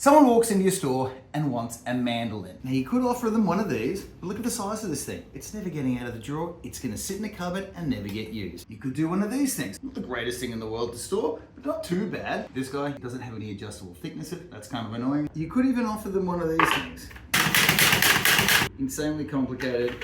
Someone walks into your store and wants a mandolin. Now you could offer them one of these, but look at the size of this thing. It's never getting out of the drawer. It's gonna sit in a cupboard and never get used. You could do one of these things. Not the greatest thing in the world to store, but not too bad. This guy doesn't have any adjustable thickness. That's kind of annoying. You could even offer them one of these things. Insanely complicated.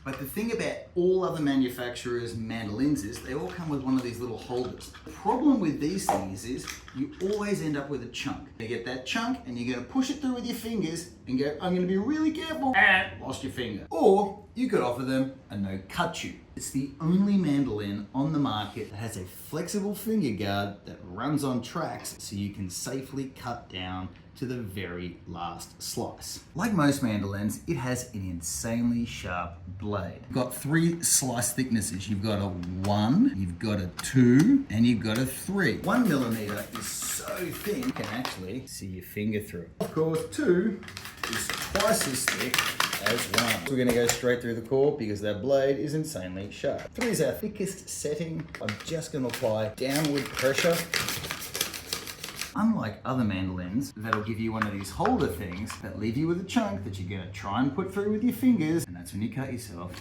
But the thing about all other manufacturers' mandolins is they all come with one of these little holders. The problem with these things is you always end up with a chunk. You get that chunk and you're gonna push it through with your fingers and go, I'm gonna be really careful, and lost your finger. Or you could offer them a Nocutu. It's the only mandolin on the market that has a flexible finger guard that runs on tracks so you can safely cut down to the very last slice. Like most mandolins, it has an insanely sharp blade. You've got 3 slice thicknesses. You've got a 1, you've got a 2, and you've got a 3. 1 millimeter is so thin, you can actually see your finger through. Of course, 2 is twice as thick as 1. So we're gonna go straight through the core because that blade is insanely sharp. 3 is our thickest setting. I'm just gonna apply downward pressure. Unlike other mandolins that'll give you one of these holder things that leave you with a chunk that you're gonna try and put through with your fingers, and that's when you cut yourself.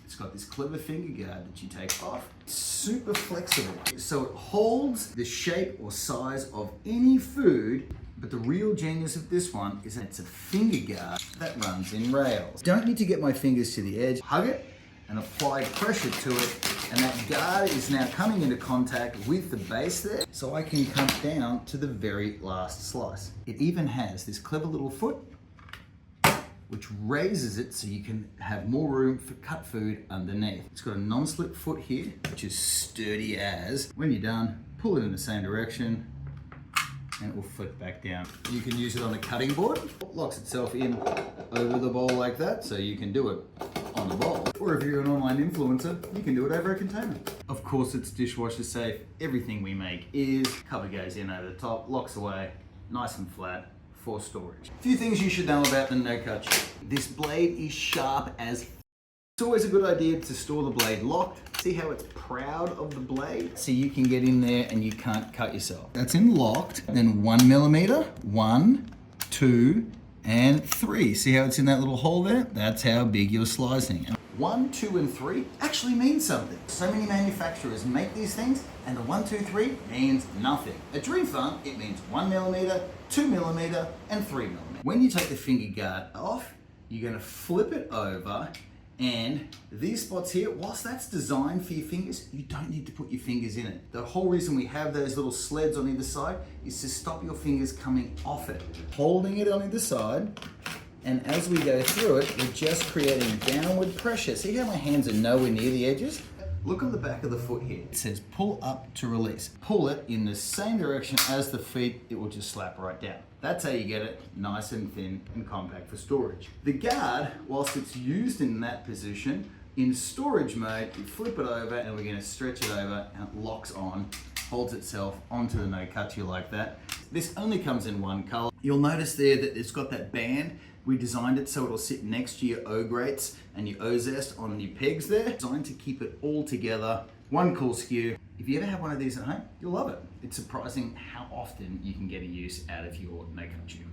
It's got this clever finger guard that you take off. It's super flexible, so it holds the shape or size of any food. But the real genius of this one is that it's a finger guard that runs in rails. Don't need to get my fingers to the edge. Hug it and apply pressure to it, and that guard is now coming into contact with the base there, so I can cut down to the very last slice. It even has this clever little foot which raises it so you can have more room for cut food underneath. It's got a non-slip foot here, which is sturdy as. When you're done, pull it in the same direction, and it will flip back down. You can use it on a cutting board. It locks itself in over the bowl like that, so you can do it on the bowl. Or if you're an online influencer, you can do it over a container. Of course, it's dishwasher safe. Everything we make is. Cover goes in over the top, locks away, nice and flat for storage. A few things you should know about the Nocutu. This blade is sharp as f. It's always a good idea to store the blade locked. See how it's proud of the blade? So you can get in there and you can't cut yourself. That's in locked. Then 1 millimeter, 1, 2, and 3. See how it's in that little hole there? That's how big you're slicing. 1, 2, and 3 actually means something. So many manufacturers make these things, and the 1, 2, 3 means nothing. At Dreamfarm, it means 1 millimeter, 2 millimeter, and 3 millimeter. When you take the finger guard off, you're gonna flip it over, and these spots here, whilst that's designed for your fingers, you don't need to put your fingers in it. The whole reason we have those little sleds on either side is to stop your fingers coming off it. Holding it on either side, and as we go through it, we're just creating downward pressure. See how my hands are nowhere near the edges? Look on the back of the foot here. It says pull up to release. Pull it in the same direction as the feet, it will just slap right down. That's how you get it nice and thin and compact for storage. The guard, whilst it's used in that position, in storage mode, you flip it over and we're gonna stretch it over and it locks on, holds itself onto the Nocutu like that. This only comes in one color. You'll notice there that it's got that band. We designed it so it'll sit next to your O-grates and your O-zest on your pegs there. Designed to keep it all together. One cool skew. If you ever have one of these at home, you'll love it. It's surprising how often you can get a use out of your Nocutu.